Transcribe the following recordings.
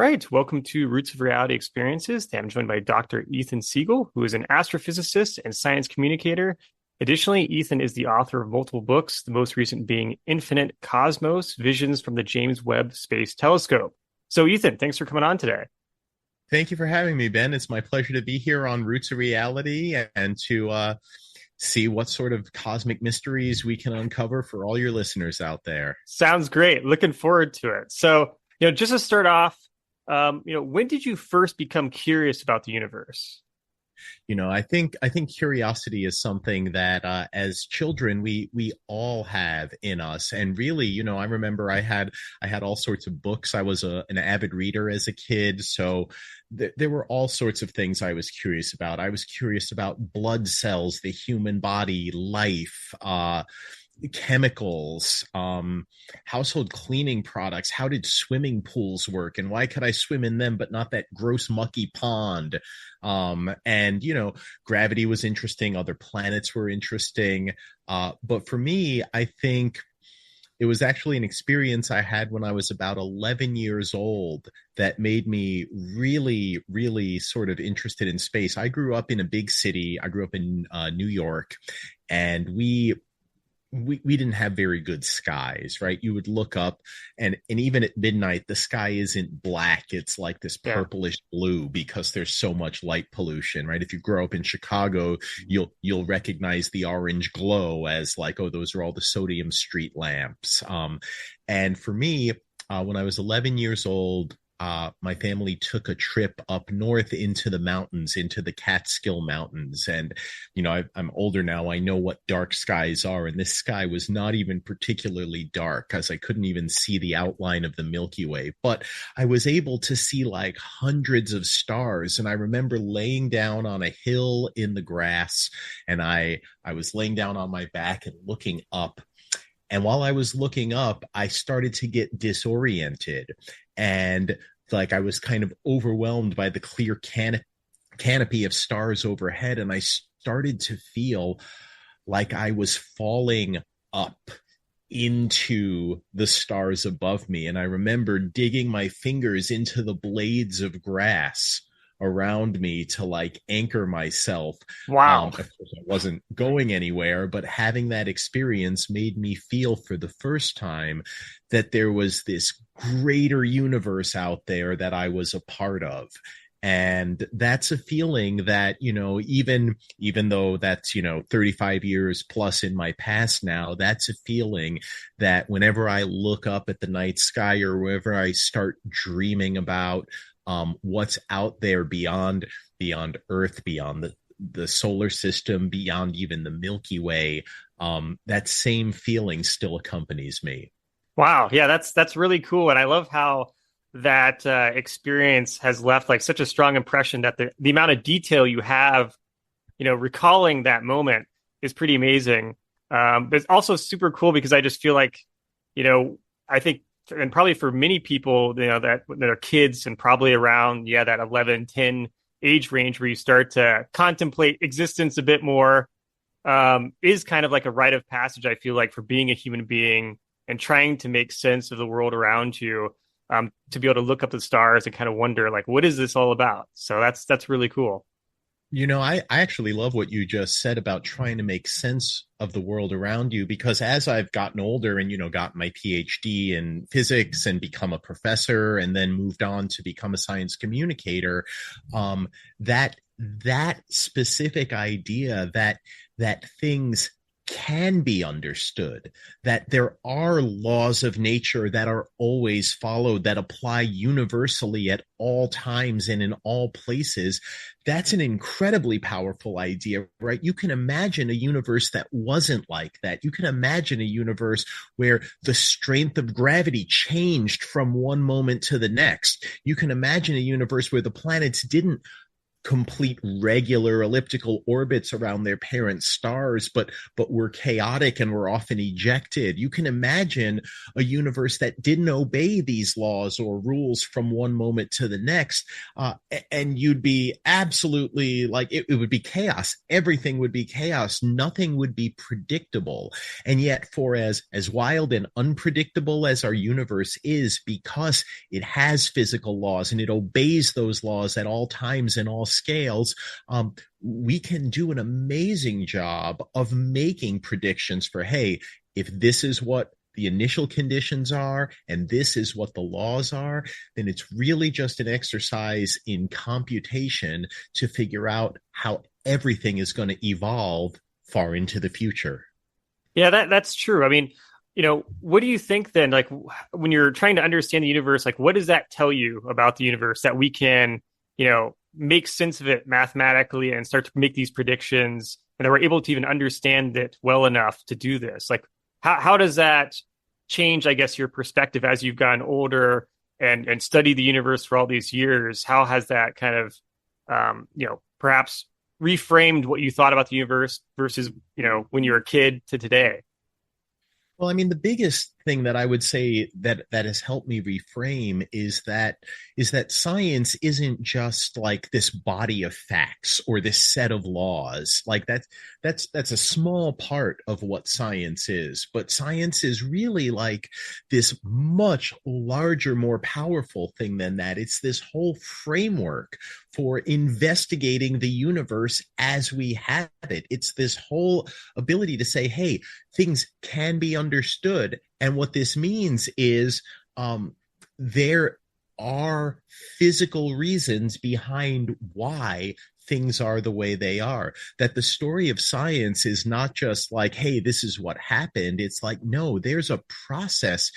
right, welcome to Roots of Reality Experiences. I'm joined by Dr. Ethan Siegel, who is an astrophysicist and science communicator. Additionally, Ethan is the author of multiple books, the most recent being Infinite Cosmos, Visions from the James Webb Space Telescope. So, Ethan, thanks for coming on today. Thank you for having me, Ben. It's my pleasure to be here on Roots of Reality and to see what sort of cosmic mysteries we can uncover for all your listeners out there. Sounds great. Looking forward to it. So, just to start off, when did you first become curious about the universe? I think curiosity is something that as children we all have in us. And really, I remember I had all sorts of books. I was an avid reader as a kid, so there were all sorts of things I was curious about. I was curious about blood cells, the human body, life, chemicals, household cleaning products. How did swimming pools work, and why could I swim in them but not that gross mucky pond? And gravity was interesting, other planets were interesting, but for me, I think it was actually an experience I had when I was about 11 years old that made me really, really sort of interested in space. I grew up in a big city. I grew up in New York, and we didn't have very good skies, right? You would look up and even at midnight, the sky isn't black. It's like this purplish blue because there's so much light pollution, right? If you grow up in Chicago, you'll recognize the orange glow as like, oh, those are all the sodium street lamps. And for me, when I was 11 years old, my family took a trip up north into the mountains, into the Catskill Mountains. And, I'm older now. I know what dark skies are. And this sky was not even particularly dark, because I couldn't even see the outline of the Milky Way. But I was able to see like hundreds of stars. And I remember laying down on a hill in the grass, and I was laying down on my back and looking up. And while I was looking up, I started to get disoriented, and like I was kind of overwhelmed by the clear canopy of stars overhead. And I started to feel like I was falling up into the stars above me. And I remember digging my fingers into the blades of grass around me to like anchor myself. Wow. Of course, I wasn't going anywhere, but having that experience made me feel for the first time that there was this greater universe out there that I was a part of. And that's a feeling that, even though that's, 35 years plus in my past now, that's a feeling that whenever I look up at the night sky, or whenever I start dreaming about what's out there beyond Earth, beyond the solar system, beyond even the Milky Way, that same feeling still accompanies me. Wow. Yeah, that's really cool. And I love how that experience has left like such a strong impression that the amount of detail you have, recalling that moment is pretty amazing. But it's also super cool because I just feel like, I think, and probably for many people, that when they're kids and probably around, that 11, 10 age range where you start to contemplate existence a bit more, is kind of like a rite of passage, I feel like, for being a human being and trying to make sense of the world around you, to be able to look up the stars and kind of wonder, like, what is this all about? So that's really cool. I actually love what you just said about trying to make sense of the world around you, because as I've gotten older and, got my PhD in physics and become a professor and then moved on to become a science communicator, that specific idea that things can be understood, that there are laws of nature that are always followed, that apply universally at all times and in all places. That's an incredibly powerful idea, right? You can imagine a universe that wasn't like that. You can imagine a universe where the strength of gravity changed from one moment to the next. You can imagine a universe where the planets didn't complete regular elliptical orbits around their parent stars, but were chaotic and were often ejected. You can imagine a universe that didn't obey these laws or rules from one moment to the next, and you'd be absolutely like it would be chaos. Everything would be chaos. Nothing would be predictable. And yet, for as wild and unpredictable as our universe is, because it has physical laws and it obeys those laws at all times and all scales, we can do an amazing job of making predictions for, hey, if this is what the initial conditions are and this is what the laws are, then it's really just an exercise in computation to figure out how everything is going to evolve far into the future. Yeah, that's true. I mean, what do you think then? Like when you're trying to understand the universe, like what does that tell you about the universe that we can, make sense of it mathematically and start to make these predictions and that we're able to even understand it well enough to do this? Like how does that change, I guess, your perspective as you've gotten older and studied the universe for all these years? How has that kind of, perhaps reframed what you thought about the universe versus, when you were a kid to today? Well, I mean, the biggest thing that I would say that has helped me reframe is that science isn't just like this body of facts or this set of laws. Like that's a small part of what science is, but science is really like this much larger, more powerful thing than that. It's this whole framework for investigating the universe as we have it. It's this whole ability to say, hey, things can be understood. And what this means is there are physical reasons behind why things are the way they are. That the story of science is not just like, hey, this is what happened. It's like, no, there's a process.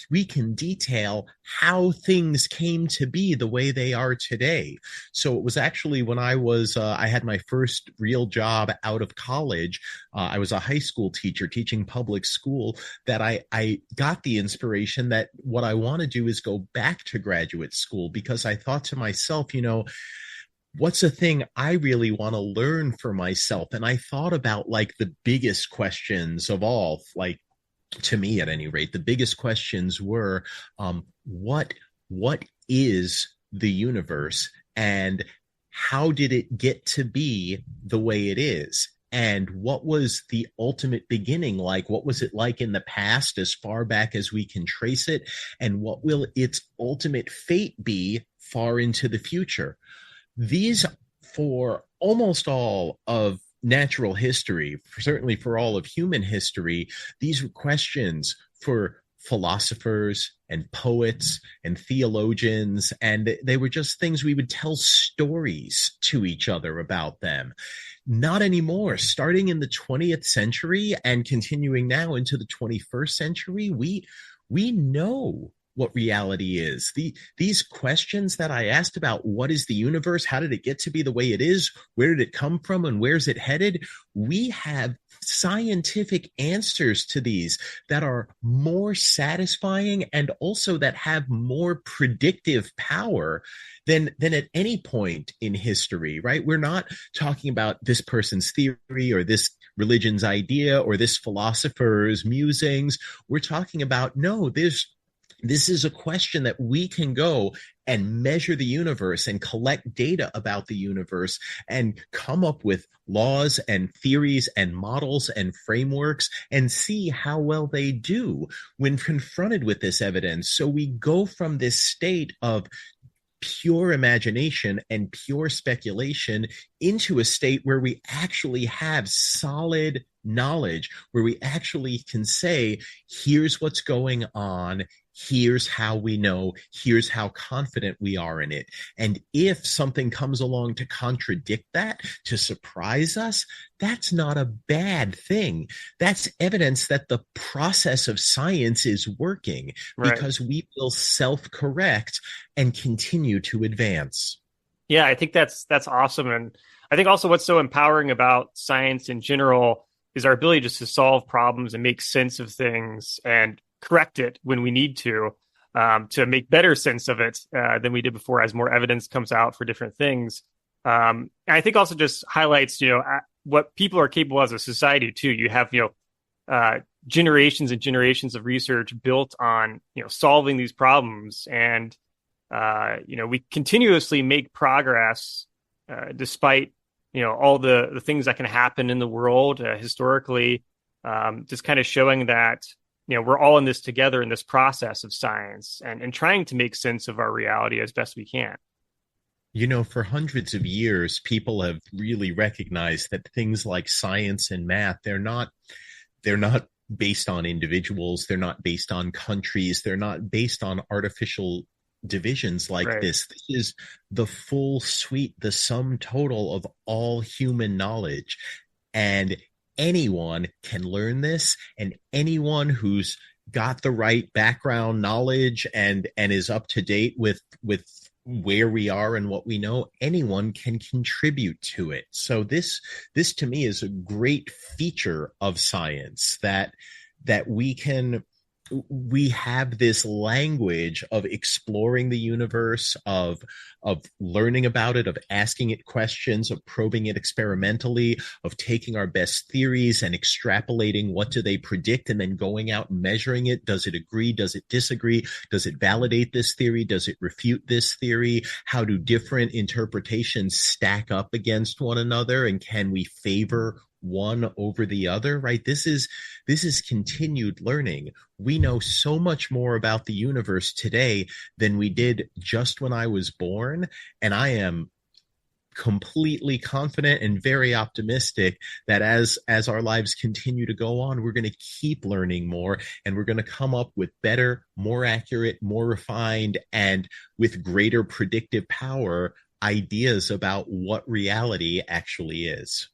We can detail how things came to be the way they are today. So it was actually when I had my first real job out of college. I was a high school teacher teaching public school, that I got the inspiration that what I want to do is go back to graduate school, because I thought to myself, what's a thing I really want to learn for myself? And I thought about like the biggest questions of all, like to me at any rate, the biggest questions were, what is the universe, and how did it get to be the way it is? And what was the ultimate beginning like? What was it like in the past, as far back as we can trace it? And what will its ultimate fate be far into the future? These, for almost all of natural history, certainly for all of human history, these were questions for philosophers and poets and theologians, and they were just things we would tell stories to each other about them. Not anymore. Starting in the 20th century and continuing now into the 21st century, we know what reality is. These questions that I asked about what is the universe, how did it get to be the way it is, where did it come from, and where's it headed? We have scientific answers to these that are more satisfying and also that have more predictive power than at any point in history, right? We're not talking about this person's theory or this religion's idea or this philosopher's musings. We're talking about, no, this is a question that we can go and measure the universe and collect data about the universe and come up with laws and theories and models and frameworks and see how well they do when confronted with this evidence. So we go from this state of pure imagination and pure speculation into a state where we actually have solid knowledge, where we actually can say, here's what's going on, here's how we know, here's how confident we are in it. And if something comes along to contradict that, to surprise us, that's not a bad thing. That's evidence that the process of science is working, Right. because we will self-correct and continue to advance. Yeah, I think that's awesome. And I think also what's so empowering about science in general is our ability just to solve problems and make sense of things and correct it when we need to make better sense of it than we did before as more evidence comes out for different things. And I think also just highlights, what people are capable of as a society too. You have, generations and generations of research built on, solving these problems. And, we continuously make progress, despite, all the things that can happen in the world, historically, just kind of showing that, we're all in this together in this process of science and trying to make sense of our reality as best we can. For hundreds of years, people have really recognized that things like science and math, they're not based on individuals, they're not based on countries, they're not based on artificial divisions like Right. this. This is the full suite, the sum total of all human knowledge. And anyone can learn this, and anyone who's got the right background knowledge and is up to date with where we are and what we know, anyone can contribute to it. So this to me is a great feature of science, that we have this language of exploring the universe, of learning about it, of asking it questions, of probing it experimentally, of taking our best theories and extrapolating what do they predict, and then going out and measuring it. Does it agree? Does it disagree? Does it validate this theory? Does it refute this theory? How do different interpretations stack up against one another? And can we favor one over the other? Right? This is continued learning. We know so much more about the universe today than we did just when I was born, and I am completely confident and very optimistic that as our lives continue to go on, we're going to keep learning more, and we're going to come up with better, more accurate, more refined, and with greater predictive power ideas about what reality actually is.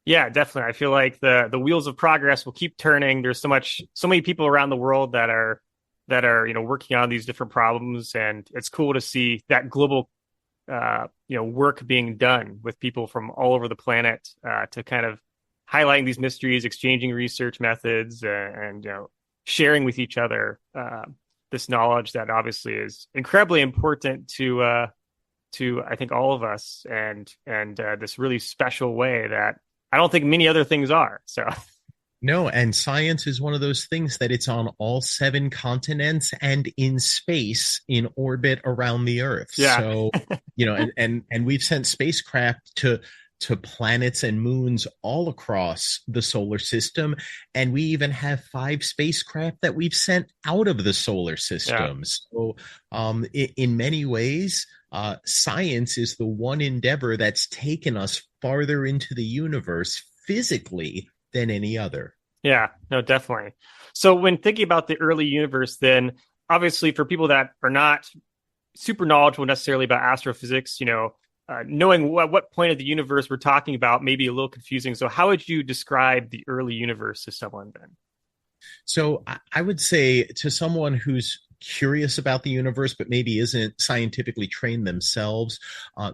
Yeah, definitely. I feel like the wheels of progress will keep turning. There's so many people around the world that are working on these different problems, and it's cool to see that global work being done with people from all over the planet, to kind of highlighting these mysteries, exchanging research methods, and sharing with each other this knowledge that obviously is incredibly important to I think all of us, and this really special way that I don't think many other things are. So No, and science is one of those things that it's on all seven continents and in space in orbit around the Earth. yeah, So, and we've sent spacecraft to planets and moons all across the solar system, and we even have 5 spacecraft that we've sent out of the solar yeah. system. So, in many ways, science is the one endeavor that's taken us farther into the universe physically than any other. Yeah, no, definitely. So when thinking about the early universe, then obviously for people that are not super knowledgeable necessarily about astrophysics, knowing what point of the universe we're talking about may be a little confusing. So how would you describe the early universe to someone then? So I would say to someone who's curious about the universe, but maybe isn't scientifically trained themselves,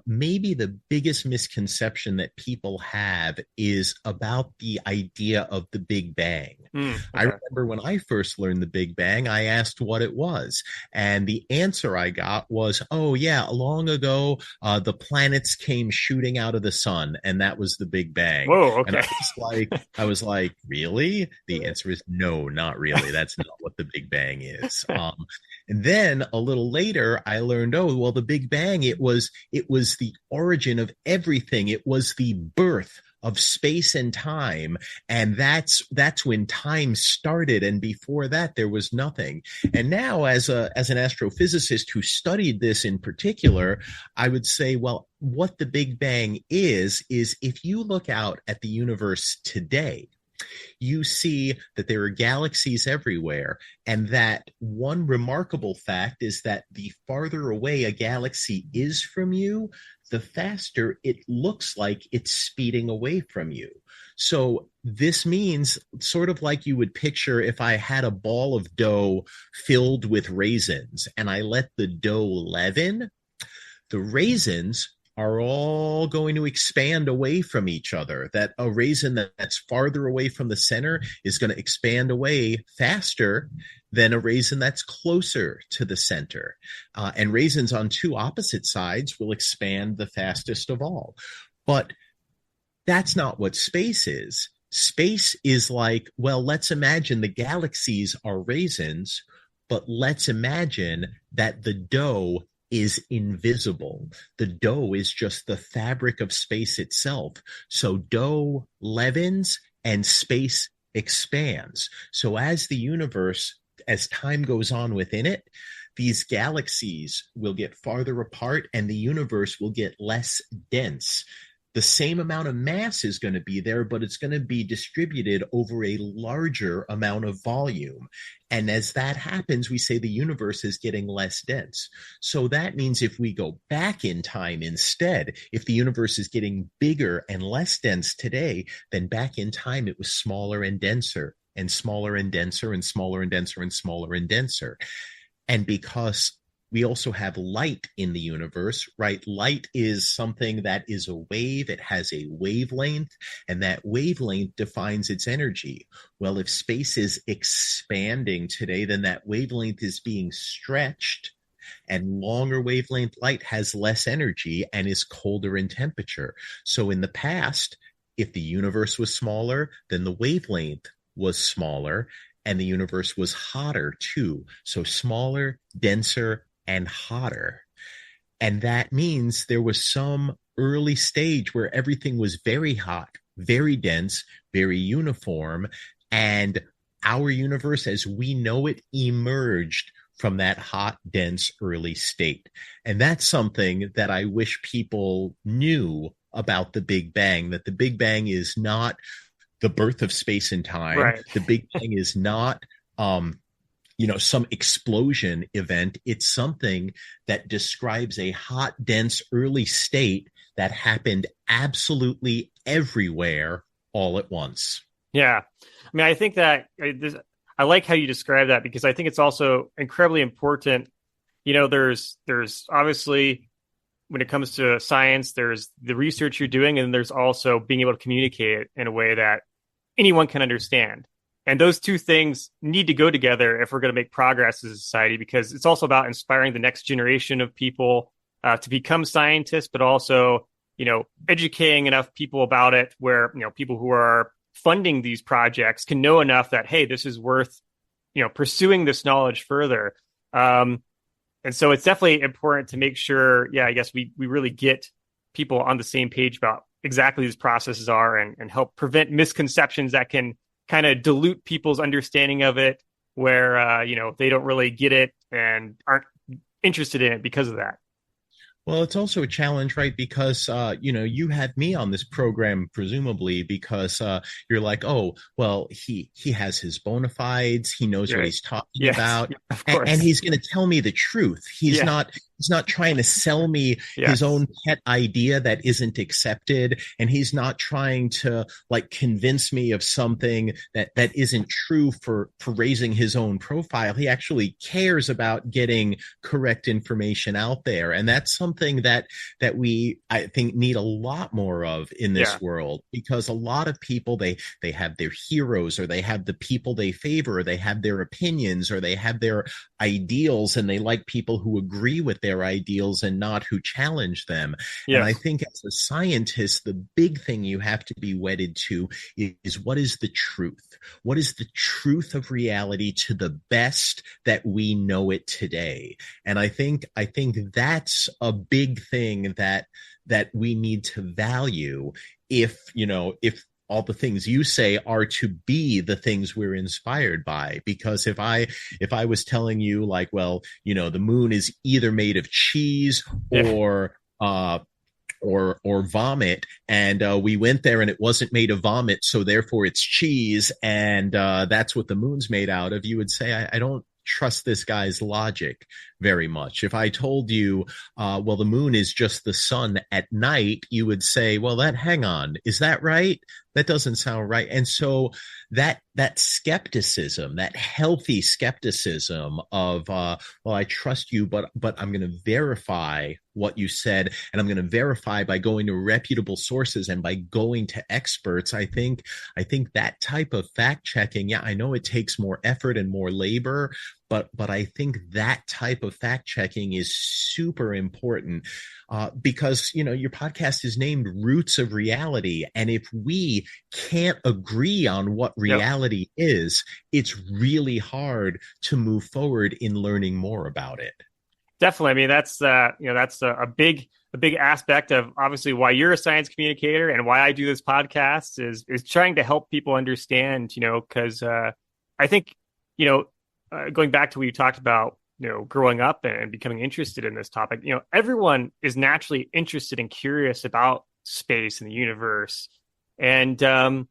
maybe the biggest misconception that people have is about the idea of the Big Bang. I Okay. remember when I first learned the Big Bang, I asked what it was. And the answer I got was, oh, yeah, long ago, the planets came shooting out of the sun, and that was the Big Bang. Whoa, And okay. I was like, really? The answer is no, not really. That's not what the Big Bang is. And then a little later, I learned, oh, well, the Big Bang, it was the origin of everything. It was the birth of space and time, and that's when time started, and before that there was nothing. And now, as an astrophysicist who studied this in particular, I would say, well, what the Big Bang is if you look out at the universe today, you see that there are galaxies everywhere, and that one remarkable fact is that the farther away a galaxy is from you, the faster it looks like it's speeding away from you. So this means, sort of like you would picture, if I had a ball of dough filled with raisins and I let the dough leaven, the raisins are all going to expand away from each other. That a raisin that's farther away from the center is going to expand away faster than a raisin that's closer to the center. And raisins on two opposite sides will expand the fastest of all. But that's not what space is. Space is like, well, let's imagine the galaxies are raisins, but let's imagine that the dough is invisible. The dough is just the fabric of space itself. So dough leavens and space expands. So as the universe, as time goes on within it, these galaxies will get farther apart and the universe will get less dense. The same amount of mass is going to be there, but it's going to be distributed over a larger amount of volume. And as that happens, we say the universe is getting less dense. So that means if we go back in time instead, if the universe is getting bigger and less dense today, then back in time it was smaller and denser and smaller and denser and smaller and denser and smaller and denser. And because we also have light in the universe, right? Light is something that is a wave. It has a wavelength, and that wavelength defines its energy. Well, if space is expanding today, then that wavelength is being stretched, and longer wavelength light has less energy and is colder in temperature. So in the past, if the universe was smaller, then the wavelength was smaller, and the universe was hotter too. So smaller, denser, and hotter. And that means there was some early stage where everything was very hot, very dense, very uniform. And our universe as we know it emerged from that hot, dense early state. And that's something that I wish people knew about the Big Bang, that the Big Bang is not the birth of space and time. Right. The Big Bang is not some explosion event. It's something that describes a hot, dense early state that happened absolutely everywhere all at once. Yeah. I mean, I think that I like how you describe that because I think it's also incredibly important. There's obviously when it comes to science, there's the research you're doing, and there's also being able to communicate it in a way that anyone can understand. And those two things need to go together if we're going to make progress as a society, because it's also about inspiring the next generation of people to become scientists, but also, educating enough people about it where, people who are funding these projects can know enough that, hey, this is worth, pursuing this knowledge further. And so it's definitely important to make sure, I guess we really get people on the same page about exactly these processes are and help prevent misconceptions that can kind of dilute people's understanding of it where, they don't really get it and aren't interested in it because of that. Well, it's also a challenge, right? Because, you had me on this program, presumably because you're like, oh, well, he has his bona fides. He knows what he's talking about. Of course. And he's going to tell me the truth. He's not trying to sell me his own pet idea that isn't accepted. And he's not trying to convince me of something that isn't true for raising his own profile. He actually cares about getting correct information out there. And that's something that we, I think, need a lot more of in this world, because a lot of people, they have their heroes, or they have the people they favor, or they have their opinions, or they have their ideals, and they like people who agree with their ideals and not who challenge them. And I think as a scientist, the big thing you have to be wedded to is what is the truth? What is the truth of reality to the best that we know it today? And I think that's a big thing that we need to value if all the things you say are to be the things we're inspired by. Because if I was telling you the moon is either made of cheese or vomit, and we went there and it wasn't made of vomit, so therefore it's cheese, and that's what the moon's made out of, you would say, I don't trust this guy's logic. very much. If I told you, well, the moon is just the sun at night, you would say, well, hang on, is that right? That doesn't sound right. And so that skepticism, that healthy skepticism of, well, I trust you, but I'm going to verify what you said, and I'm going to verify by going to reputable sources and by going to experts. I think that type of fact checking, yeah, I know it takes more effort and more labor, but I think that type of fact checking is super important, because your podcast is named Roots of Reality, and if we can't agree on what Yep. reality is, it's really hard to move forward in learning more about it. Definitely. I mean, that's a big aspect of obviously why you're a science communicator and why I do this podcast is trying to help people understand, because I think, going back to what you talked about, growing up and becoming interested in this topic, everyone is naturally interested and curious about space and the universe. And,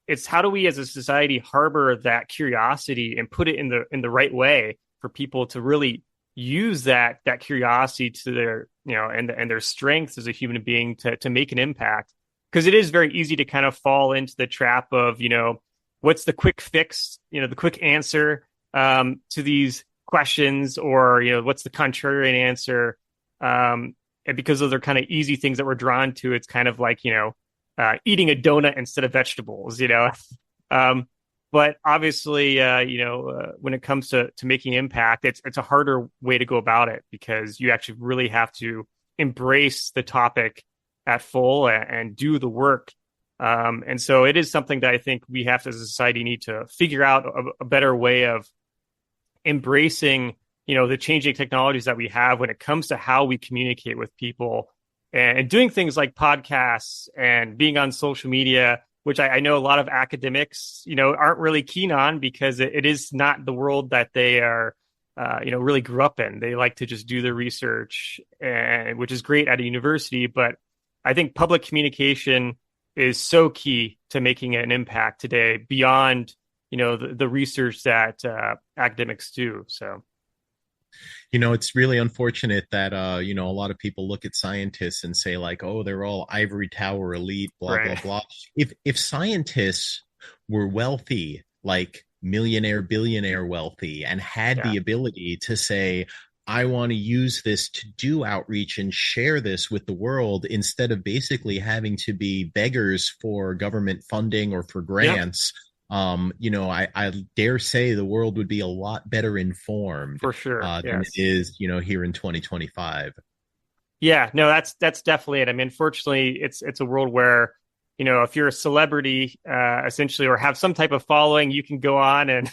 it's how do we as a society harbor that curiosity and put it in the right way for people to really use that curiosity to their, and their strengths as a human being to make an impact. Because it is very easy to kind of fall into the trap of, what's the quick fix, the quick answer to these questions, or what's the contrarian answer, and because those are kind of easy things that we're drawn to, it's kind of like eating a donut instead of vegetables. But obviously, when it comes to making impact, it's a harder way to go about it, because you actually really have to embrace the topic at full and do the work. And so it is something that I think we have as a society need to figure out a better way of embracing, the changing technologies that we have when it comes to how we communicate with people, and doing things like podcasts and being on social media, which I know a lot of academics, aren't really keen on, because it is not the world that they are, really grew up in. They like to just do their research, and which is great at a university. But I think public communication is so key to making an impact today beyond, the research that academics do. So. It's really unfortunate that a lot of people look at scientists and say like, oh, they're all ivory tower elite, blah Right. blah blah. If scientists were wealthy, like millionaire, billionaire wealthy, and had Yeah. the ability to say, I want to use this to do outreach and share this with the world, instead of basically having to be beggars for government funding or for Yep. grants, I dare say the world would be a lot better informed For sure. than it Yes. is, here in 2025. Yeah, no, that's definitely it. I mean, fortunately, it's a world where, if you're a celebrity, essentially, or have some type of following, you can go on and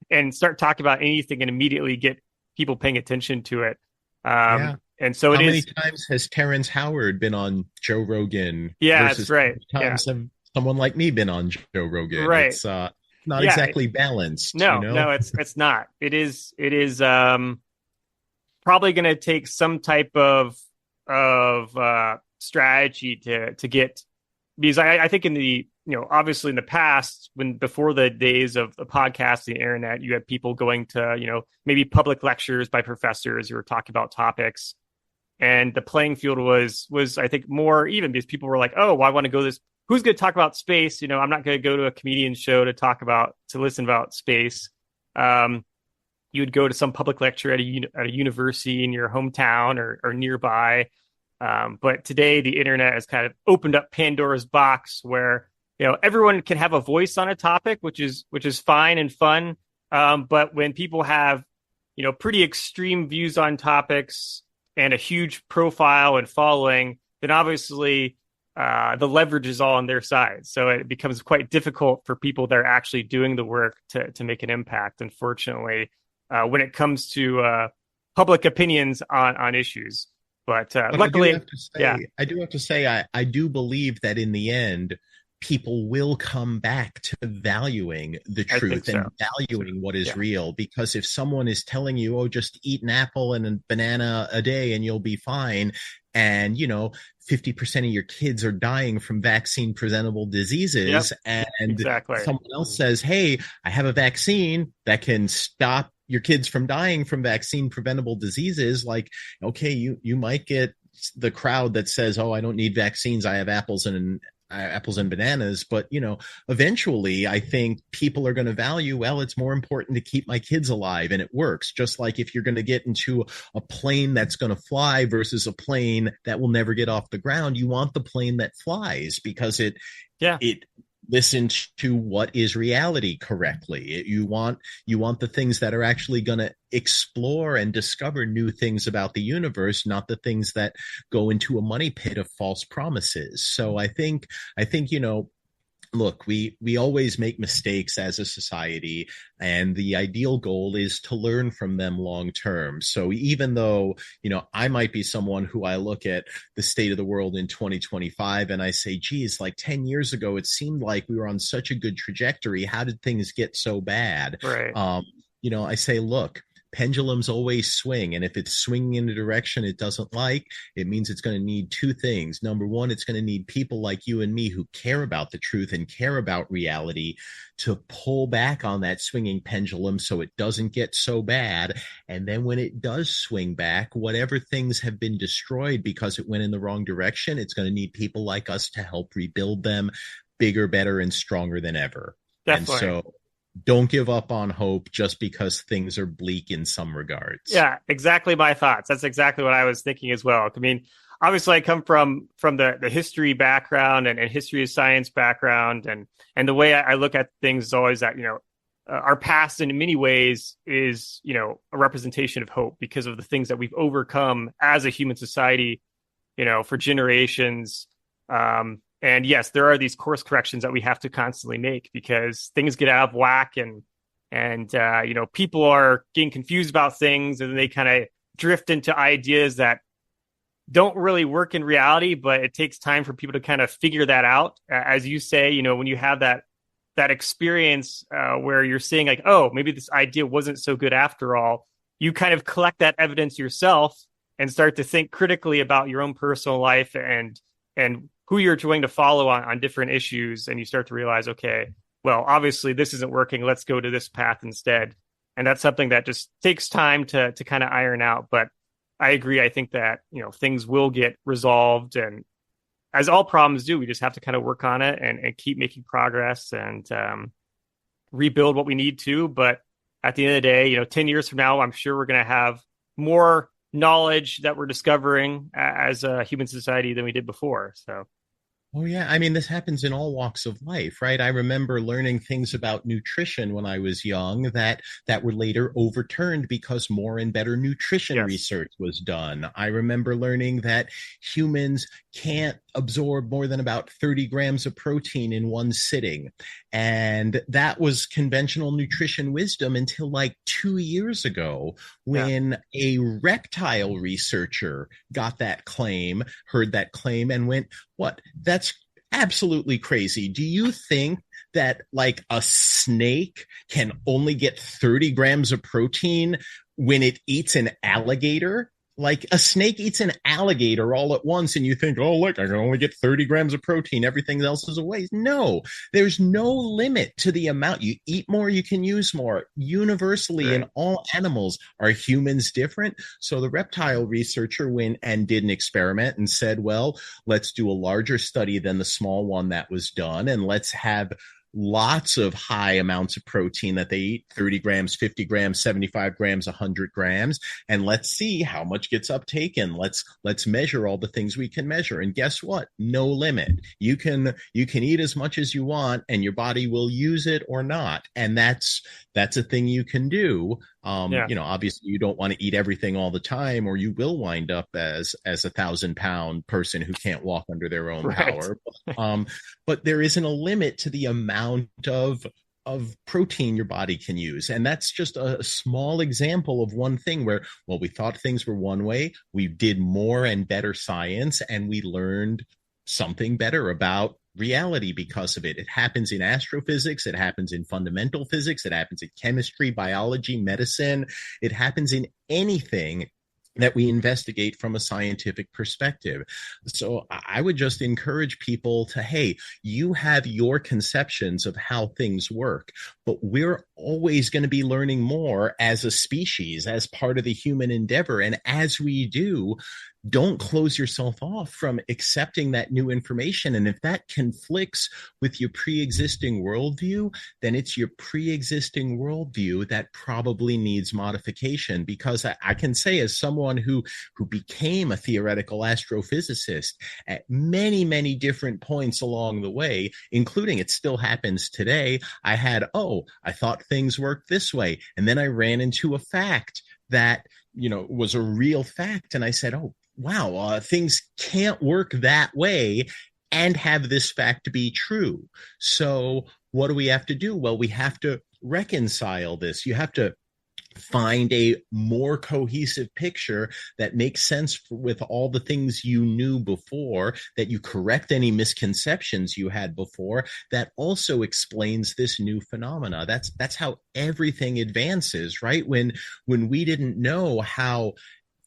and start talking about anything and immediately get people paying attention to it. Yeah. And so it How many is. times has Terrence Howard been on Joe Rogan Yeah, that's versus how right. many Yeah, times have someone like me been on Joe Rogan? right. It's not Yeah, exactly balanced, no, no, it's not. It is probably going to take some type of strategy to get, because I think in the, obviously in the past, when before the days of the podcast, the internet, you had people going to, maybe public lectures by professors who were talking about topics, and the playing field was I think more even, because people were like, oh, well, I want to go this. Who's going to talk about space? I'm not going to go to a comedian show to listen about space. You would go to some public lecture at a university in your hometown or nearby. But today, the internet has kind of opened up Pandora's box, where everyone can have a voice on a topic, which is fine and fun. But when people have pretty extreme views on topics and a huge profile and following, then obviously the leverage is all on their side. So it becomes quite difficult for people that are actually doing the work to make an impact, unfortunately, when it comes to public opinions on issues. But But luckily, yeah, do have to say, I do believe that in the end, people will come back to valuing the I think truth so. and valuing what is Yeah, real. Because if someone is telling you, oh, just eat an apple and a banana a day and you'll be fine, and 50% of your kids are dying from vaccine preventable yep, diseases, and exactly. someone else says, hey, I have a vaccine that can stop your kids from dying from vaccine preventable diseases, like, okay, you might get the crowd that says, oh, I don't need vaccines, I have apples and bananas. But eventually I think people are going to value, well, it's more important to keep my kids alive, and it works. Just like if you're going to get into a plane that's going to fly versus a plane that will never get off the ground, you want the plane that flies because Yeah. it listens to what is reality correctly. You want the things that are actually going to explore and discover new things about the universe, not the things that go into a money pit of false promises. So I think look, we always make mistakes as a society, and the ideal goal is to learn from them long term. So even though I might be someone who, I look at the state of the world in 2025 and I say, geez, like 10 years ago it seemed like we were on such a good trajectory, how did things get so bad? Right. I say, look, pendulums always swing, and if it's swinging in a direction it doesn't like, it means it's going to need two things. Number one, it's going to need people like you and me who care about the truth and care about reality to pull back on that swinging pendulum so it doesn't get so bad. And then when it does swing back, whatever things have been destroyed because it went in the wrong direction, it's going to need people like us to help rebuild them bigger, better, and stronger than ever. Definitely. And so don't give up on hope just because things are bleak in some regards. Yeah, exactly my thoughts. That's exactly what I was thinking as well. I mean, obviously I come from the history background and history of science background, and the way I look at things is always that, our past in many ways is, a representation of hope because of the things that we've overcome as a human society, for generations. And yes, there are these course corrections that we have to constantly make because things get out of whack, and people are getting confused about things, and they kind of drift into ideas that don't really work in reality. But it takes time for people to kind of figure that out. As you say, when you have that experience where you're saying like, oh, maybe this idea wasn't so good after all, you kind of collect that evidence yourself and start to think critically about your own personal life and who you're going to follow on different issues. And you start to realize, okay, well, obviously this isn't working. Let's go to this path instead. And that's something that just takes time to kind of iron out. But I agree. I think that, things will get resolved. And as all problems do, we just have to kind of work on it and keep making progress and rebuild what we need to. But at the end of the day, 10 years from now, I'm sure we're going to have more knowledge that we're discovering as a human society than we did before. So. Oh, yeah. I mean, this happens in all walks of life, right? I remember learning things about nutrition when I was young that were later overturned because more and better nutrition research was done. I remember learning that humans can't absorb more than about 30 grams of protein in one sitting. And that was conventional nutrition wisdom until like 2 years ago when a reptile researcher got that claim, heard that claim, and went, what? That's absolutely crazy. Do you think that like a snake can only get 30 grams of protein when it eats an alligator? Like a snake eats an alligator all at once, and you think, oh, look, I can only get 30 grams of protein. Everything else is a waste. No, there's no limit to the amount. You eat more, you can use more. Universally, in all animals, are humans different? So the reptile researcher went and did an experiment and said, well, let's do a larger study than the small one that was done, and let's have lots of high amounts of protein that they eat, 30 grams, 50 grams, 75 grams, 100 grams. And let's see how much gets uptaken. Let's measure all the things we can measure. And guess what? No limit. You can eat as much as you want and your body will use it or not. And that's a thing you can do. Obviously you don't want to eat everything all the time, or you will wind up as a 1,000-pound person who can't walk under their own power. But there isn't a limit to the amount of protein your body can use. And that's just a small example of one thing where, well, we thought things were one way, we did more and better science, and we learned something better about reality because of it. It happens in astrophysics, it happens in fundamental physics, it happens in chemistry, biology, medicine. It happens in anything that we investigate from a scientific perspective. So I would just encourage people to, hey, you have your conceptions of how things work, but we're always going to be learning more as a species, as part of the human endeavor. And as we do, don't close yourself off from accepting that new information. And if that conflicts with your pre-existing worldview, then it's your pre-existing worldview that probably needs modification. Because I can say, as someone who became a theoretical astrophysicist at many, many different points along the way, including it still happens today, I thought things worked this way. And then I ran into a fact that, was a real fact. And I said, oh, wow, things can't work that way and have this fact be true. So what do we have to do? Well, we have to reconcile this. You have to find a more cohesive picture that makes sense with all the things you knew before, that you correct any misconceptions you had before, that also explains this new phenomena. That's how everything advances, right? When we didn't know how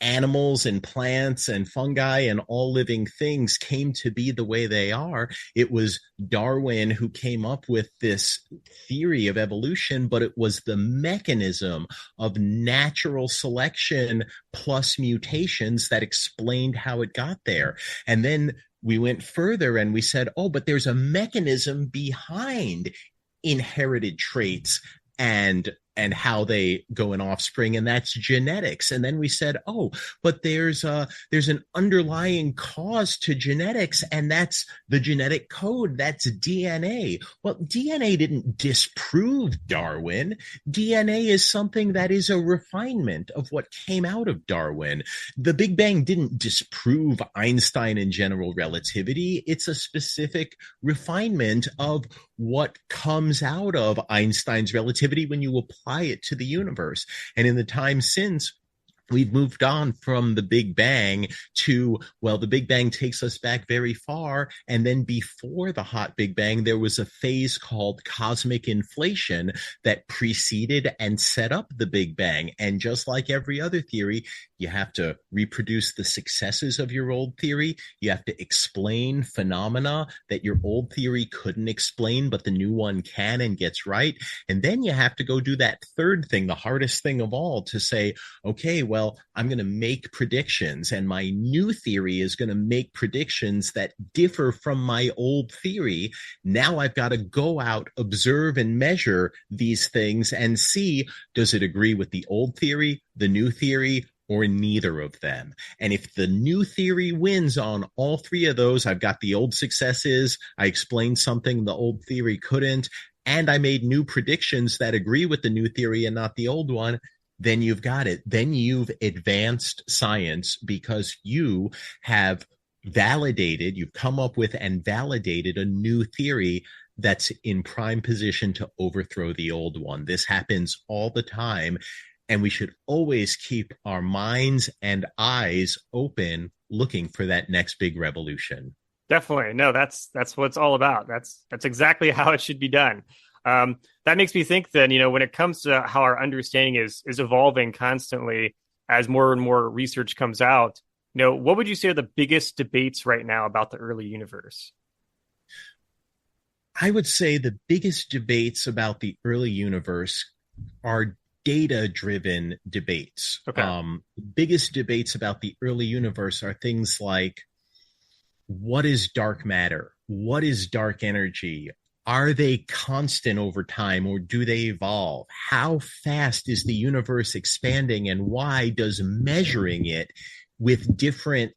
animals and plants and fungi and all living things came to be the way they are, it was Darwin who came up with this theory of evolution, but it was the mechanism of natural selection plus mutations that explained how it got there. And then we went further and we said, oh, but there's a mechanism behind inherited traits and how they go in offspring, and that's genetics. And then we said, oh, but there's an underlying cause to genetics, and that's the genetic code, that's DNA. Well, DNA didn't disprove Darwin. DNA is something that is a refinement of what came out of Darwin. The Big Bang didn't disprove Einstein and general relativity. It's a specific refinement of what comes out of Einstein's relativity when you apply it to the universe. And in the time since, we've moved on from the Big Bang to, well, the Big Bang takes us back very far. And then before the hot Big Bang, there was a phase called cosmic inflation that preceded and set up the Big Bang. And just like every other theory, you have to reproduce the successes of your old theory. You have to explain phenomena that your old theory couldn't explain, but the new one can and gets right. And then you have to go do that third thing, the hardest thing of all, to say, okay, well, I'm going to make predictions, and my new theory is going to make predictions that differ from my old theory. Now I've got to go out, observe, and measure these things and see, does it agree with the old theory, the new theory, or neither of them? And if the new theory wins on all three of those, I've got the old successes, I explained something the old theory couldn't, and I made new predictions that agree with the new theory and not the old one, then you've got it. Then you've advanced science, because you have validated, you've come up with and validated a new theory that's in prime position to overthrow the old one. This happens all the time. And we should always keep our minds and eyes open, looking for that next big revolution. Definitely. No, that's what it's all about. That's exactly how it should be done. That makes me think then, when it comes to how our understanding is evolving constantly as more and more research comes out, what would you say are the biggest debates right now about the early universe? I would say the biggest debates about the early universe are data-driven debates. Okay. The biggest debates about the early universe are things like, what is dark matter? What is dark energy? Are they constant over time, or do they evolve? How fast is the universe expanding, and why does measuring it with different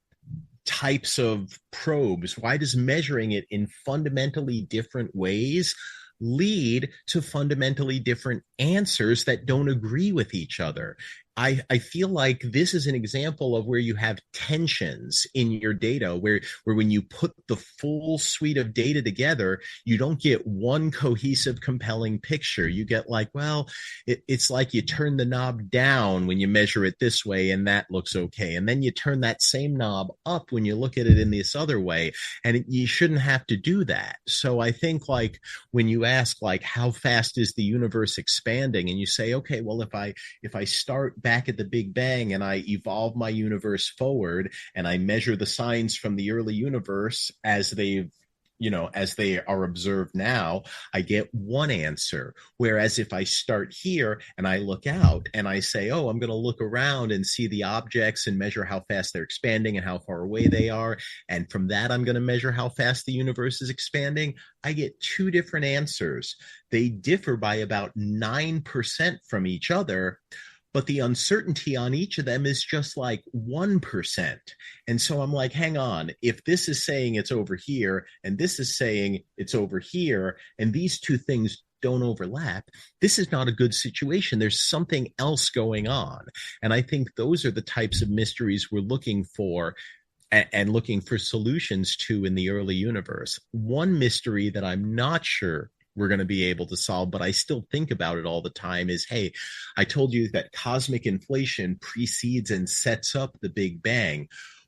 types of probes, why does measuring it in fundamentally different ways lead to fundamentally different answers that don't agree with each other? I feel like this is an example of where you have tensions in your data, where when you put the full suite of data together, you don't get one cohesive, compelling picture. You get like, well, it's like you turn the knob down when you measure it this way, and that looks okay. And then you turn that same knob up when you look at it in this other way. And you shouldn't have to do that. So I think, like, when you ask, like, how fast is the universe expanding? And you say, okay, well, if I start back at the Big Bang and I evolve my universe forward and I measure the signs from the early universe as they've as they are observed now, I get one answer. Whereas if I start here and I look out and I say, oh, I'm going to look around and see the objects and measure how fast they're expanding and how far away they are. And from that, I'm going to measure how fast the universe is expanding. I get two different answers. They differ by about 9% from each other, but the uncertainty on each of them is just like 1%. And so I'm like, hang on, if this is saying it's over here and this is saying it's over here, and these two things don't overlap, this is not a good situation. There's something else going on. And I think those are the types of mysteries we're looking for and looking for solutions to in the early universe. One mystery that I'm not sure we're going to be able to solve, but I still think about it all the time is, hey, I told you that cosmic inflation precedes and sets up the Big Bang.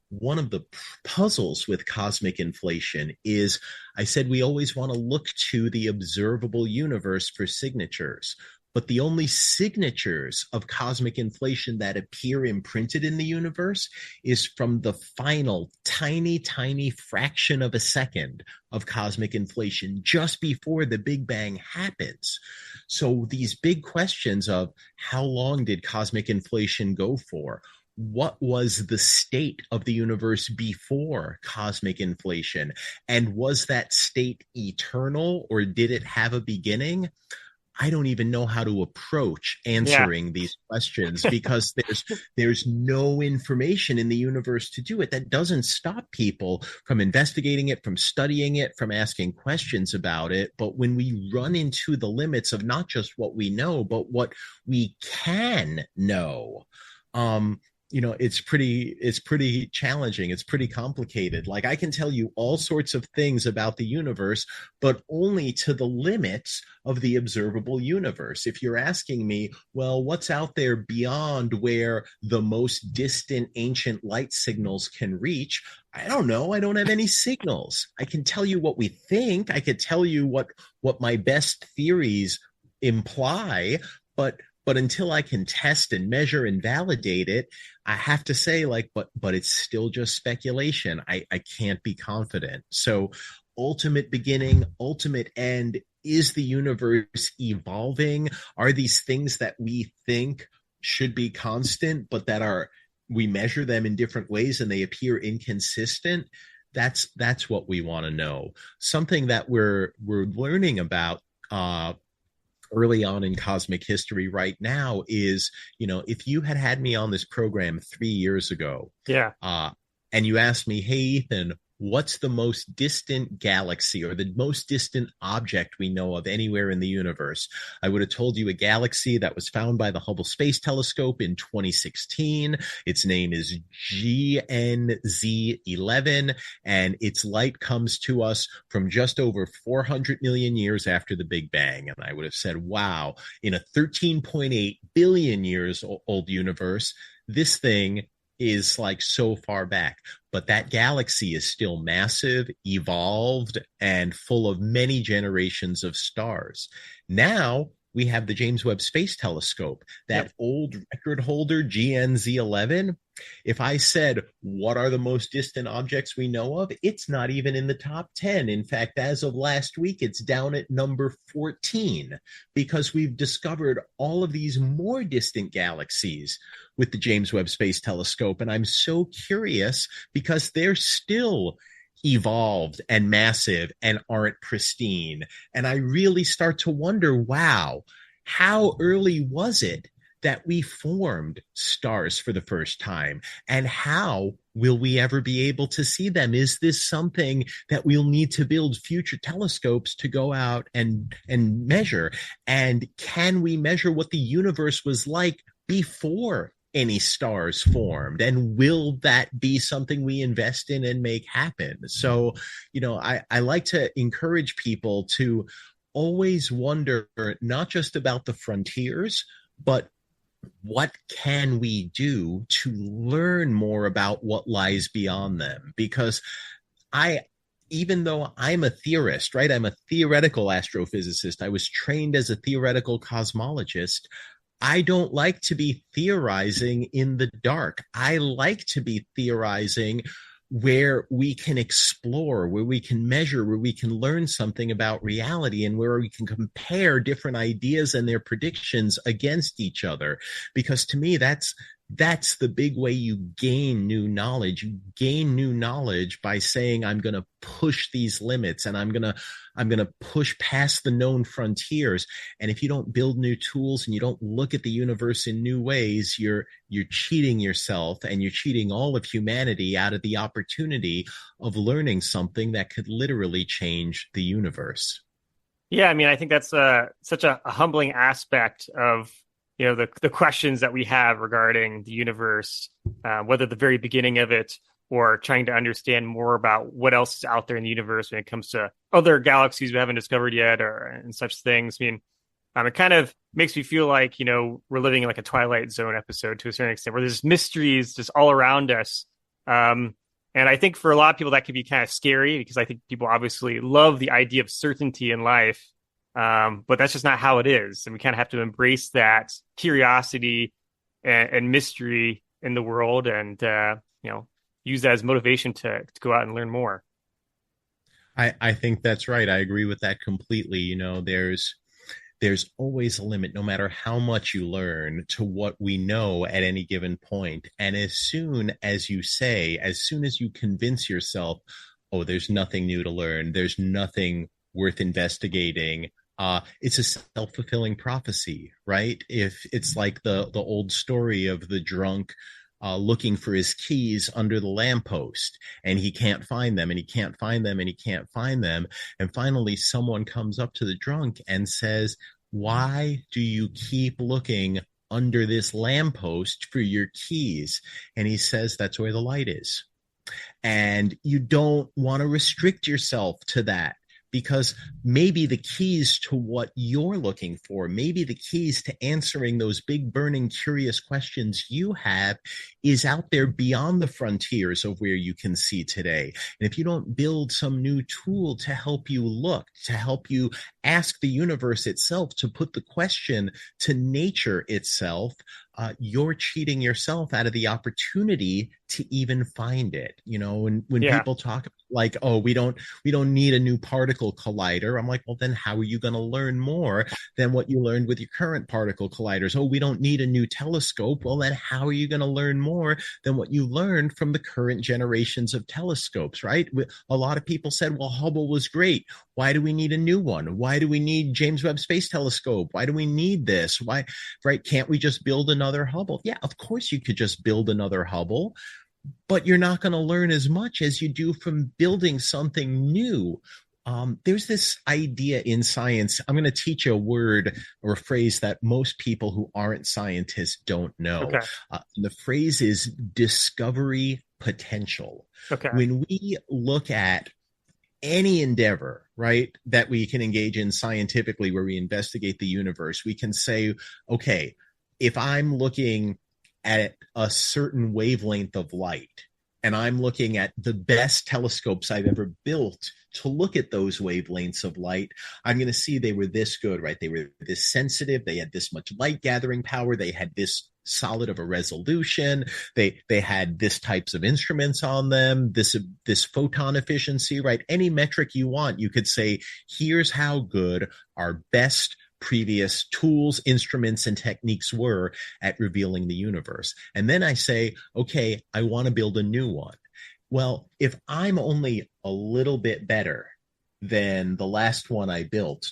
One of the puzzles with cosmic inflation is, I said we always want to look to the observable universe for signatures. But the only signatures of cosmic inflation that appear imprinted in the universe is from the final tiny, tiny fraction of a second of cosmic inflation just before the Big Bang happens. So these big questions of how long did cosmic inflation go for? What was the state of the universe before cosmic inflation? And was that state eternal, or did it have a beginning? I don't even know how to approach answering these questions because there's no information in the universe to do it. That doesn't stop people from investigating it, from studying it, from asking questions about it. But when we run into the limits of not just what we know, but what we can know, it's pretty challenging. It's pretty complicated. Like, I can tell you all sorts of things about the universe, but only to the limits of the observable universe. If you're asking me, well, what's out there beyond where the most distant ancient light signals can reach? I don't know. I don't have any signals. I can tell you what we think. I could tell you what my best theories imply, but until I can test and measure and validate it, I have to say, but it's still just speculation. I can't be confident. So ultimate beginning, ultimate end, is the universe evolving? Are these things that we think should be constant, but that we measure them in different ways and they appear inconsistent? That's what we want to know. Something that we're learning about early on in cosmic history right now is, if you had me on this program 3 years ago, and you asked me, hey, Ethan, what's the most distant galaxy or the most distant object we know of anywhere in the universe? I would have told you a galaxy that was found by the Hubble Space Telescope in 2016. Its name is GNZ11, and its light comes to us from just over 400 million years after the Big Bang. And I would have said, wow, in a 13.8 billion years old universe, this thing is like so far back. But that galaxy is still massive, evolved, and full of many generations of stars. Now we have the James Webb Space Telescope, that old record holder, GNZ11. If I said, what are the most distant objects we know of? It's not even in the top 10. In fact, as of last week, it's down at number 14 because we've discovered all of these more distant galaxies with the James Webb Space Telescope. And I'm so curious because they're still evolved and massive and aren't pristine. And I really start to wonder, wow, how early was it that we formed stars for the first time? And how will we ever be able to see them? Is this something that we'll need to build future telescopes to go out and measure? And can we measure what the universe was like before any stars formed? And will that be something we invest in and make happen? So, I like to encourage people to always wonder not just about the frontiers, but what can we do to learn more about what lies beyond them? Because even though I'm a theorist, right? I'm a theoretical astrophysicist. I was trained as a theoretical cosmologist. I don't like to be theorizing in the dark. I like to be theorizing where we can explore, where we can measure, where we can learn something about reality, and where we can compare different ideas and their predictions against each other. Because to me, that's the big way you gain new knowledge. You gain new knowledge by saying, I'm going to push these limits, and I'm going to push past the known frontiers. And if you don't build new tools and you don't look at the universe in new ways, you're cheating yourself, and you're cheating all of humanity out of the opportunity of learning something that could literally change the universe. Yeah, I mean, I think that's such a humbling aspect of the questions that we have regarding the universe, whether the very beginning of it or trying to understand more about what else is out there in the universe when it comes to other galaxies we haven't discovered yet, or and such things. I mean, it kind of makes me feel like we're living in like a Twilight Zone episode to a certain extent, where there's mysteries just all around us. And I think for a lot of people that could be kind of scary, because I think people obviously love the idea of certainty in life. But that's just not how it is. And we kind of have to embrace that curiosity and mystery in the world, and, use that as motivation to go out and learn more. I think that's right. I agree with that completely. There's always a limit, no matter how much you learn, to what we know at any given point. And as soon as you convince yourself, oh, there's nothing new to learn, there's nothing worth investigating, it's a self-fulfilling prophecy, right? If it's like the old story of the drunk looking for his keys under the lamppost, and he can't find them, and he can't find them, and he can't find them. And finally, someone comes up to the drunk and says, why do you keep looking under this lamppost for your keys? And he says, that's where the light is. And you don't want to restrict yourself to that, because maybe the keys to what you're looking for, maybe the keys to answering those big, burning, curious questions you have is out there beyond the frontiers of where you can see today. And if you don't build some new tool to help you look, to help you ask the universe itself, to put the question to nature itself, you're cheating yourself out of the opportunity to even find it. When Yeah. people talk like, oh, we don't need a new particle collider, I'm like, well, then how are you going to learn more than what you learned with your current particle colliders? Oh, we don't need a new telescope. Well, then how are you going to learn more than what you learned from the current generations of telescopes, right? A lot of people said, well, Hubble was great. Why do we need a new one? Why do we need James Webb Space Telescope? Why do we need this? Why, right? Can't we just build another Hubble? Yeah, of course you could just build another Hubble, but you're not going to learn as much as you do from building something new. There's this idea in science. I'm going to teach you a word or a phrase that most people who aren't scientists don't know. Okay. The phrase is discovery potential. Okay. When we look at any endeavor, right, that we can engage in scientifically, where we investigate the universe, we can say, okay, if I'm looking at a certain wavelength of light, and I'm looking at the best telescopes I've ever built to look at those wavelengths of light, I'm going to see they were this good, right? They were this sensitive. They had this much light gathering power. They had this solid of a resolution. They had this types of instruments on them, this photon efficiency, right? Any metric you want, you could say, here's how good our best previous tools, instruments, and techniques were at revealing the universe. And then I say, okay, I want to build a new one. Well, if I'm only a little bit better than the last one I built,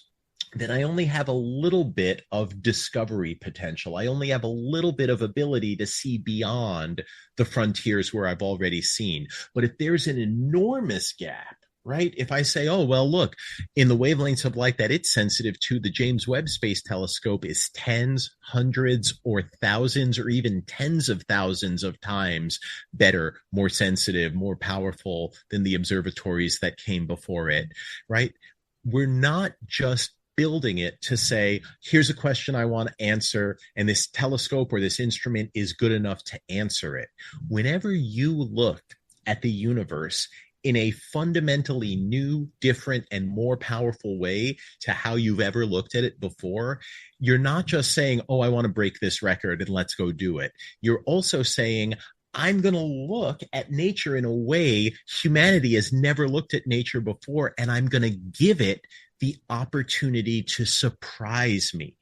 then I only have a little bit of discovery potential. I only have a little bit of ability to see beyond the frontiers where I've already seen. But if there's an enormous gap, right? If I say, oh, well, look, in the wavelengths of light that it's sensitive to, the James Webb Space Telescope is tens, hundreds, or thousands, or even tens of thousands of times better, more sensitive, more powerful than the observatories that came before it, right? We're not just building it to say, here's a question I want to answer, and this telescope or this instrument is good enough to answer it. Whenever you look at the universe in a fundamentally new, different, and more powerful way to how you've ever looked at it before, you're not just saying, oh, I want to break this record and let's go do it. You're also saying, I'm going to look at nature in a way humanity has never looked at nature before, and I'm going to give it the opportunity to surprise me,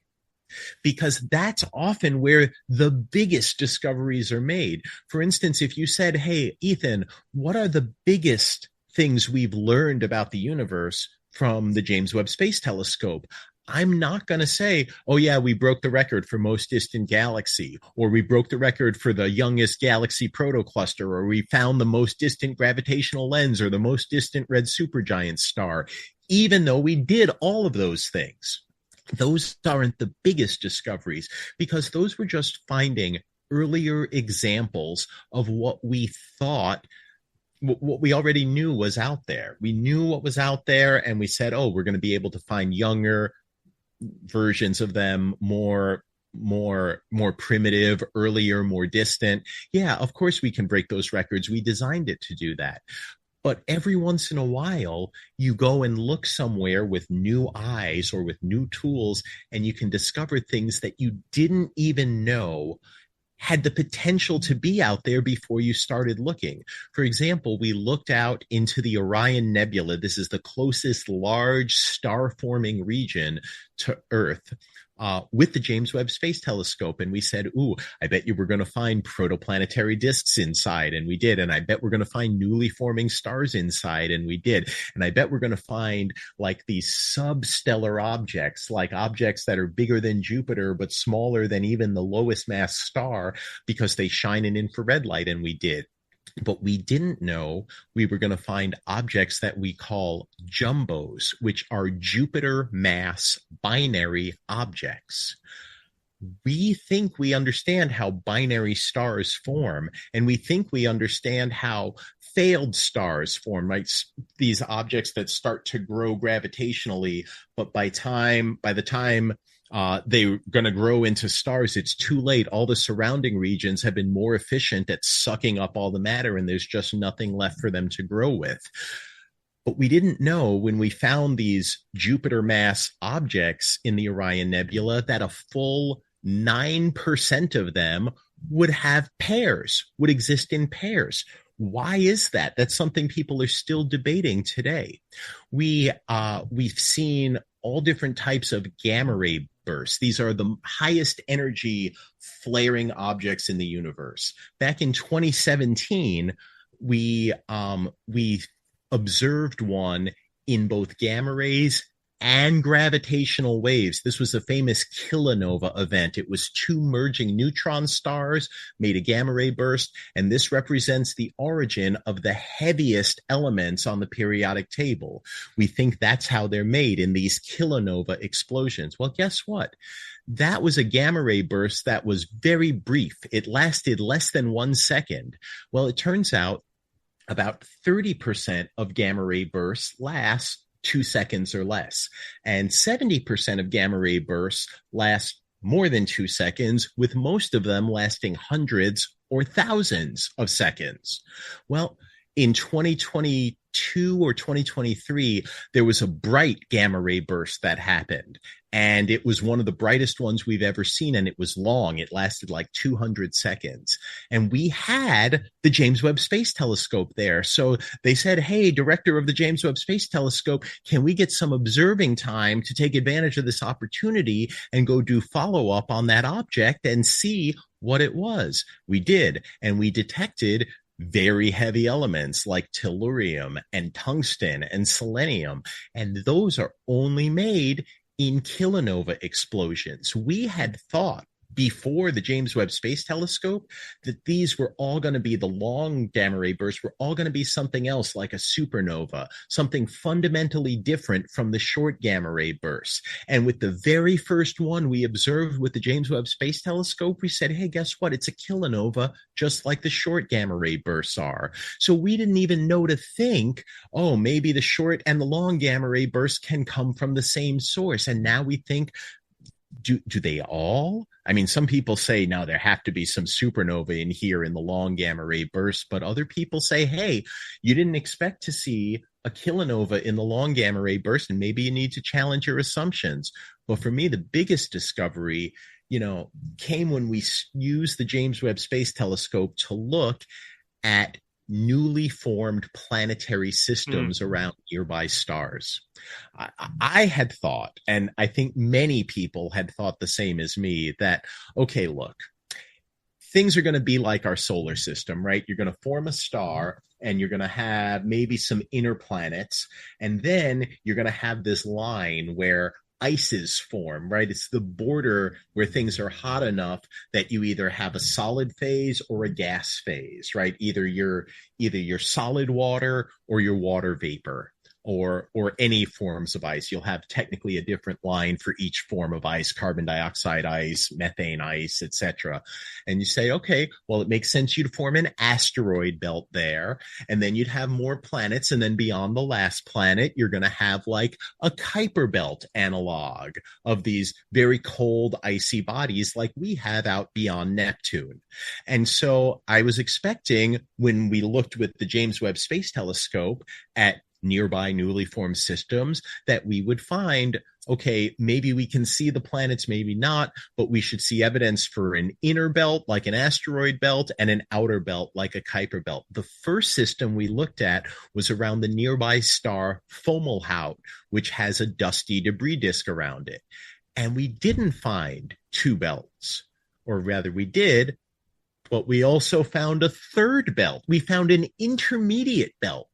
because that's often where the biggest discoveries are made. For instance, if you said, hey, Ethan, what are the biggest things we've learned about the universe from the James Webb Space Telescope? I'm not going to say, oh, yeah, we broke the record for most distant galaxy, or we broke the record for the youngest galaxy protocluster, or we found the most distant gravitational lens, or the most distant red supergiant star, even though we did all of those things. Those aren't the biggest discoveries, because those were just finding earlier examples of what we thought, what we already knew was out there. We knew what was out there, and we said, oh, we're going to be able to find younger versions of them, more primitive, earlier, more distant. Yeah, of course we can break those records. We designed it to do that. But every once in a while, you go and look somewhere with new eyes or with new tools, and you can discover things that you didn't even know had the potential to be out there before you started looking. For example, we looked out into the Orion Nebula. This is the closest large star-forming region to Earth. With the James Webb Space Telescope. And we said, ooh, I bet you we're going to find protoplanetary disks inside. And we did. And I bet we're going to find newly forming stars inside. And we did. And I bet we're going to find like these substellar objects, like objects that are bigger than Jupiter, but smaller than even the lowest mass star, because they shine in infrared light. And we did. But we didn't know we were going to find objects that we call jumbos, which are Jupiter mass binary objects. We think we understand how binary stars form, and we think we understand how failed stars form, right? These objects that start to grow gravitationally, but by the time they're going to grow into stars, it's too late. All the surrounding regions have been more efficient at sucking up all the matter, and there's just nothing left for them to grow with. But we didn't know when we found these Jupiter mass objects in the Orion Nebula that a full 9% of them would have pairs, would exist in pairs. Why is that? That's something people are still debating today. We've seen all different types of gamma ray bursts. These are the highest energy flaring objects in the universe. Back in 2017, we observed one in both gamma rays and gravitational waves. This was the famous kilonova event. It was two merging neutron stars made a gamma ray burst, and this represents the origin of the heaviest elements on the periodic table. We think that's how they're made, in these kilonova explosions. Well, guess what? That was a gamma ray burst that was very brief. It lasted less than 1 second. Well, it turns out about 30% of gamma ray bursts last 2 seconds or less, and 70% of gamma ray bursts last more than 2 seconds, with most of them lasting hundreds or thousands of seconds. Well, in 2022 or 2023, there was a bright gamma ray burst that happened. And it was one of the brightest ones we've ever seen. And it was long. It lasted like 200 seconds. And we had the James Webb Space Telescope there. So they said, hey, director of the James Webb Space Telescope, can we get some observing time to take advantage of this opportunity and go do follow-up on that object and see what it was? We did. And we detected very heavy elements like tellurium and tungsten and selenium. And those are only made in kilonova explosions. We had thought before the James Webb Space Telescope that these were all going to be, the long gamma ray bursts were all going to be something else, like a supernova, something fundamentally different from the short gamma ray bursts. And with the very first one we observed with the James Webb Space Telescope, we said, hey, guess what? It's a kilonova, just like the short gamma ray bursts are. So we didn't even know to think, oh, maybe the short and the long gamma ray bursts can come from the same source. And now we think, do they all? I mean, some people say, now there have to be some supernova in here in the long gamma ray burst, but other people say, hey, you didn't expect to see a kilonova in the long gamma ray burst, and maybe you need to challenge your assumptions. Well, for me, the biggest discovery came when we used the James Webb Space Telescope to look at newly formed planetary Mm. systems around nearby stars. I had thought, and I think many people had thought the same as me, that, okay, look, things are going to be like our solar system, right? You're going to form a star and you're going to have maybe some inner planets. And then you're going to have this line where ices form, right? It's the border where things are hot enough that you either have a solid phase or a gas phase, right? Either you're solid water or your water vapor, or any forms of ice. You'll have technically a different line for each form of ice: carbon dioxide ice, methane ice, etc. And you say, okay, well, it makes sense you'd form an asteroid belt there, and then you'd have more planets, and then beyond the last planet, you're going to have like a Kuiper belt analog of these very cold, icy bodies like we have out beyond Neptune. And so I was expecting, when we looked with the James Webb Space Telescope at nearby newly formed systems, that we would find, okay, maybe we can see the planets, maybe not, but we should see evidence for an inner belt like an asteroid belt and an outer belt like a Kuiper belt. The first system we looked at was around the nearby star Fomalhaut, which has a dusty debris disk around it. And we didn't find two belts, or rather we did, but we also found a third belt. We found an intermediate belt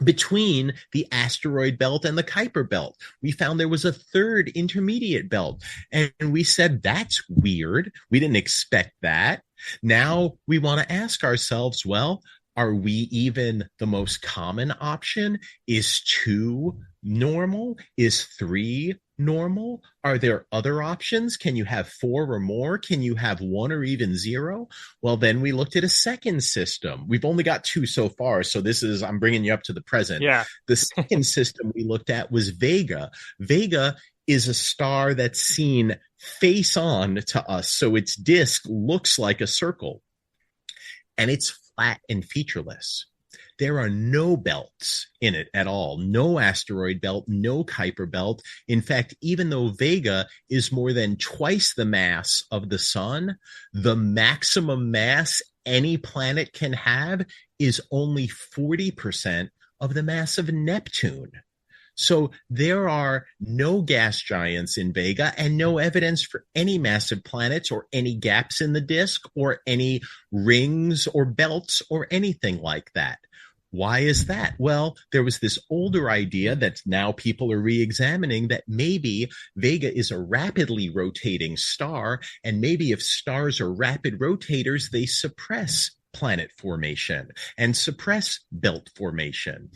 between the asteroid belt and the Kuiper belt. We found there was a third intermediate belt. And we said, that's weird. We didn't expect that. Now we want to ask ourselves, well, are we even the most common option? Is 2 normal? Is 3 normal? Are there other options? Can you have 4 or more? Can you have 1 or even 0? Well, then we looked at a second system. We've only got 2 so far, so I'm bringing you up to the present. Yeah. The second system we looked at was Vega. Vega is a star that's seen face on to us, so its disk looks like a circle, and it's flat and featureless. There are no belts in it at all. No asteroid belt, no Kuiper belt. In fact, even though Vega is more than twice the mass of the sun, the maximum mass any planet can have is only 40% of the mass of Neptune. So there are no gas giants in Vega and no evidence for any massive planets or any gaps in the disk or any rings or belts or anything like that. Why is that? Well, there was this older idea that now people are re-examining, that maybe Vega is a rapidly rotating star, and maybe if stars are rapid rotators, they suppress planet formation and suppress belt formation.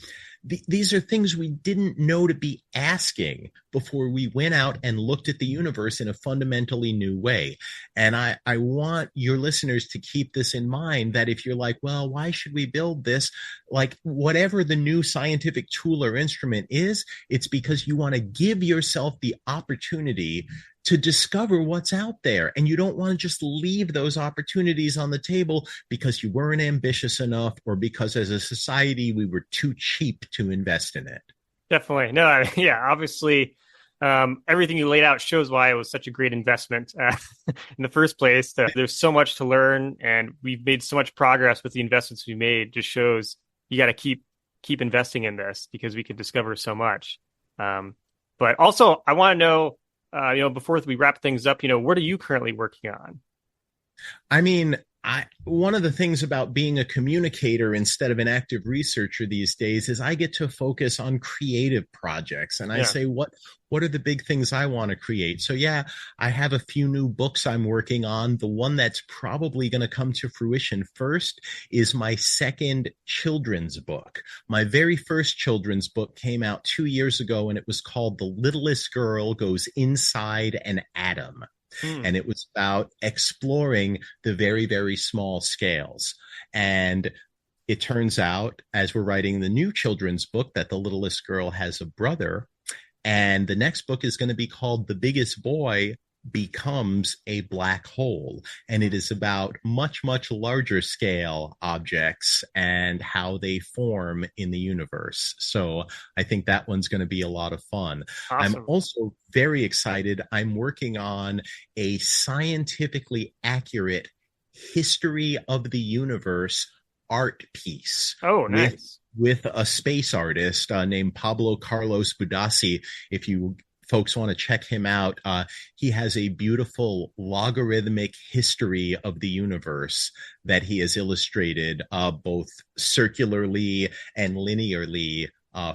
These are things we didn't know to be asking before we went out and looked at the universe in a fundamentally new way. And I want your listeners to keep this in mind, that if you're like, well, why should we build this? Like, whatever the new scientific tool or instrument is, it's because you want to give yourself the opportunity to discover what's out there. And you don't want to just leave those opportunities on the table because you weren't ambitious enough, or because as a society we were too cheap to invest in it. Definitely. No, yeah, obviously, everything you laid out shows why it was such a great investment in the first place. There's so much to learn, and we've made so much progress with the investments we made. Just shows you got to keep investing in this, because we can discover so much. But also, I want to know, before we wrap things up, what are you currently working on? I mean, one of the things about being a communicator instead of an active researcher these days is I get to focus on creative projects. And I say, what are the big things I want to create? So yeah, I have a few new books I'm working on. The one that's probably going to come to fruition first is my second children's book. My very first children's book came out 2 years ago, and it was called The Littlest Girl Goes Inside an Atom. And it was about exploring the very, very small scales. And it turns out, as we're writing the new children's book, that the littlest girl has a brother. And the next book is going to be called The Biggest Boy becomes a black hole. And it is about much, much larger scale objects and how they form in the universe. So I think that one's going to be a lot of fun. I'm Awesome. also very excited. I'm working on a scientifically accurate history of the universe art piece Oh, nice. with a space artist named Pablo Carlos Budassi. If you folks want to check him out, he has a beautiful logarithmic history of the universe that he has illustrated both circularly and linearly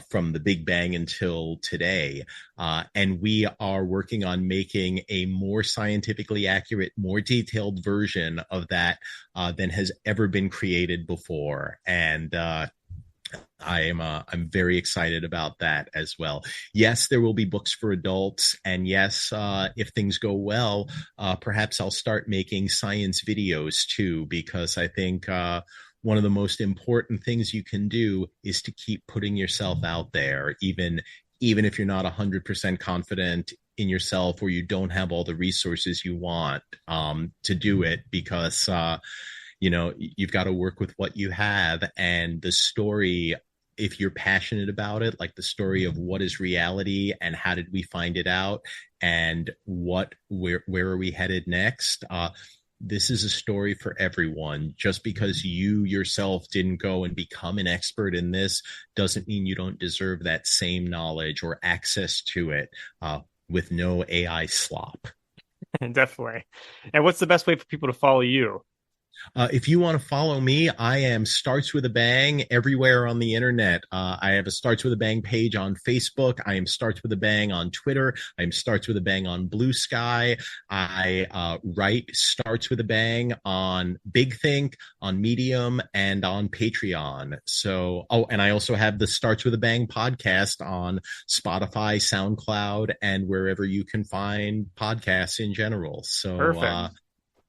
from the Big Bang until today. And we are working on making a more scientifically accurate, more detailed version of that than has ever been created before. And I'm very excited about that as well. Yes, there will be books for adults, and yes, if things go well, perhaps I'll start making science videos too, because I think one of the most important things you can do is to keep putting yourself out there, even if you're not 100% confident in yourself or you don't have all the resources you want to do it, because you've got to work with what you have. And the story, if you're passionate about it, like the story of what is reality and how did we find it out and where are we headed next, this is a story for everyone. Just because you yourself didn't go and become an expert in this doesn't mean you don't deserve that same knowledge or access to it with no AI slop. Definitely. And what's the best way for people to follow you? If you want to follow me, I am Starts with a Bang everywhere on the internet. I have a Starts with a Bang page on Facebook. I am Starts with a Bang on Twitter. I am Starts with a Bang on Blue Sky. I write Starts with a Bang on Big Think, on Medium, and on Patreon. So, and I also have the Starts with a Bang podcast on Spotify, SoundCloud, and wherever you can find podcasts in general. So, Perfect.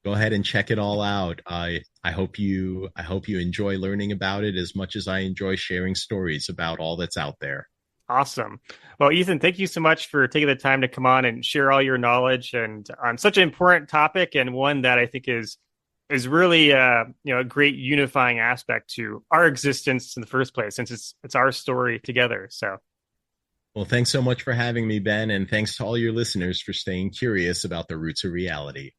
go ahead and check it all out. I hope you enjoy learning about it as much as I enjoy sharing stories about all that's out there. Awesome. Well, Ethan, thank you so much for taking the time to come on and share all your knowledge and on such an important topic, and one that I think is really a great unifying aspect to our existence in the first place, since it's our story together. So Well, thanks so much for having me, Ben, and thanks to all your listeners for staying curious about the roots of reality.